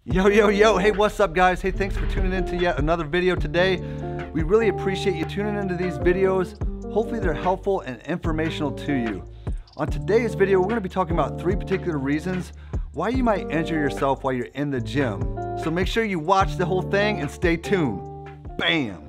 Yo, yo, yo, hey, what's up guys? Hey, thanks for tuning in to yet another video today. We really appreciate you tuning into these videos. Hopefully they're helpful and informational to you. On today's video, we're gonna be talking about 3 particular reasons why you might injure yourself while you're in the gym. So make sure you watch the whole thing and stay tuned. Bam!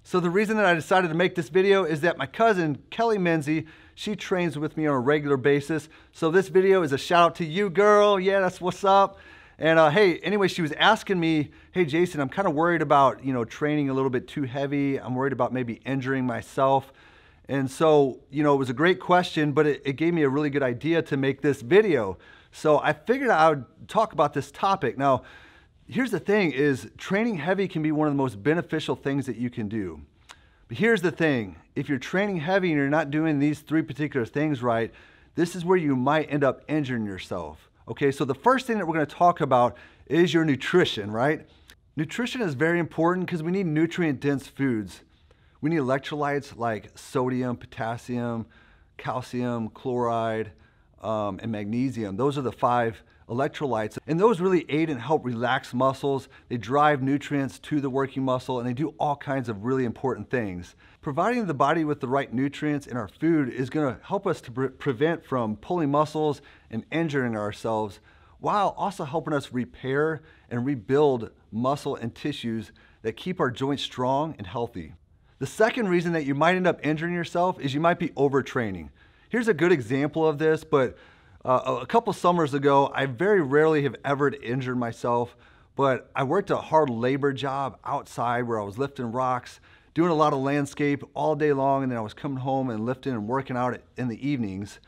So the reason that I decided to make this video is that my cousin, Kelly Menzie, she trains with me on a regular basis. So this video is a shout out to you, girl. Yeah, that's what's up. And hey, anyway, she was asking me, hey, Jason, I'm kind of worried about, training a little bit too heavy. I'm worried about maybe injuring myself. And so, it was a great question, but it gave me a really good idea to make this video. So I figured I would talk about this topic. Now, here's the thing is training heavy can be one of the most beneficial things that you can do. But here's the thing, if you're training heavy and you're not doing these 3 particular things right, this is where you might end up injuring yourself. Okay, so the first thing that we're gonna talk about is your nutrition, right? Nutrition is very important because we need nutrient-dense foods. We need electrolytes like sodium, potassium, calcium, chloride, and magnesium. Those are the 5 electrolytes, and those really aid and help relax muscles. They drive nutrients to the working muscle, and they do all kinds of really important things. Providing the body with the right nutrients in our food is going to help us to prevent from pulling muscles and injuring ourselves, while also helping us repair and rebuild muscle and tissues that keep our joints strong and healthy. The second reason that you might end up injuring yourself is you might be overtraining. Here's a good example of this, but a couple summers ago, I very rarely have ever injured myself, but I worked a hard labor job outside where I was lifting rocks, doing a lot of landscape all day long, and then I was coming home and lifting and working out in the evenings.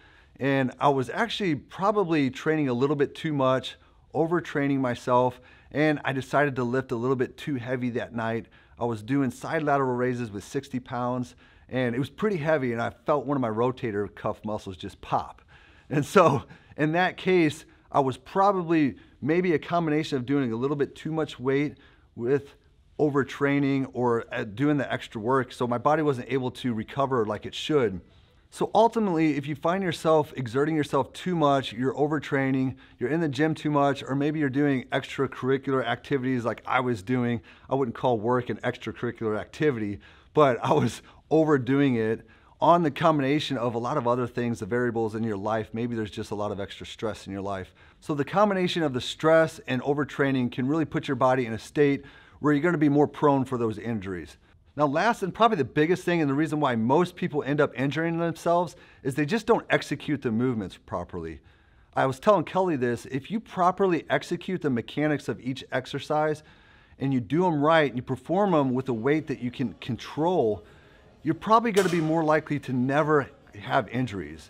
And I was actually probably training a little bit too much, overtraining myself, and I decided to lift a little bit too heavy that night. I was doing side lateral raises with 60 pounds, and it was pretty heavy, and I felt one of my rotator cuff muscles just pop. And so in that case, I was probably maybe a combination of doing a little bit too much weight with overtraining or doing the extra work, so my body wasn't able to recover like it should. So ultimately, if you find yourself exerting yourself too much, you're overtraining, you're in the gym too much, or maybe you're doing extracurricular activities like I was doing. I wouldn't call work an extracurricular activity, but I was overdoing it on the combination of a lot of other things, the variables in your life. Maybe there's just a lot of extra stress in your life. So the combination of the stress and overtraining can really put your body in a state where you're gonna be more prone for those injuries. Now last and probably the biggest thing, and the reason why most people end up injuring themselves, is they just don't execute the movements properly. I was telling Kelly this, if you properly execute the mechanics of each exercise and you do them right and you perform them with a weight that you can control, you're probably going to be more likely to never have injuries.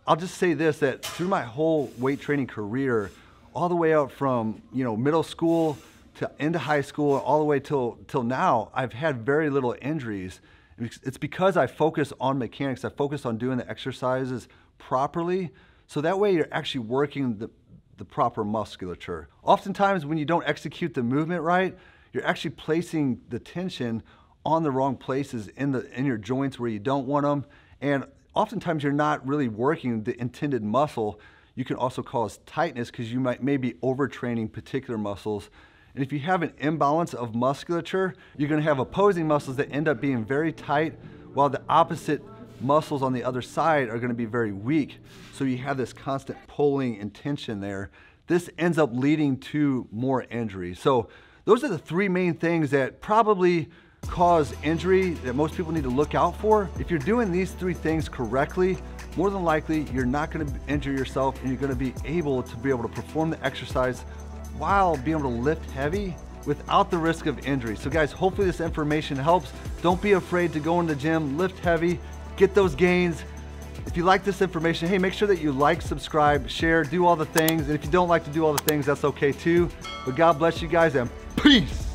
I'll just say this, that through my whole weight training career, all the way out from middle school to into high school, all the way till now, I've had very little injuries. It's because I focus on mechanics. I focus on doing the exercises properly, so that way you're actually working the proper musculature. Oftentimes when you don't execute the movement right, you're actually placing the tension on the wrong places in your joints where you don't want them, and oftentimes you're not really working the intended muscle. You can also cause tightness because you may be overtraining particular muscles. And if you have an imbalance of musculature, you're going to have opposing muscles that end up being very tight, while the opposite muscles on the other side are going to be very weak. So you have this constant pulling and tension there. This ends up leading to more injury. So those are the 3 main things that probably cause injury that most people need to look out for. If you're doing these 3 things correctly, more than likely you're not going to injure yourself, and you're going to be able to perform the exercise while being able to lift heavy without the risk of injury. So guys, hopefully this information helps. Don't be afraid to go in the gym, lift heavy, get those gains. If you like this information, hey, make sure that you like, subscribe, share, do all the things. And if you don't like to do all the things, that's okay too. But God bless you guys, and peace.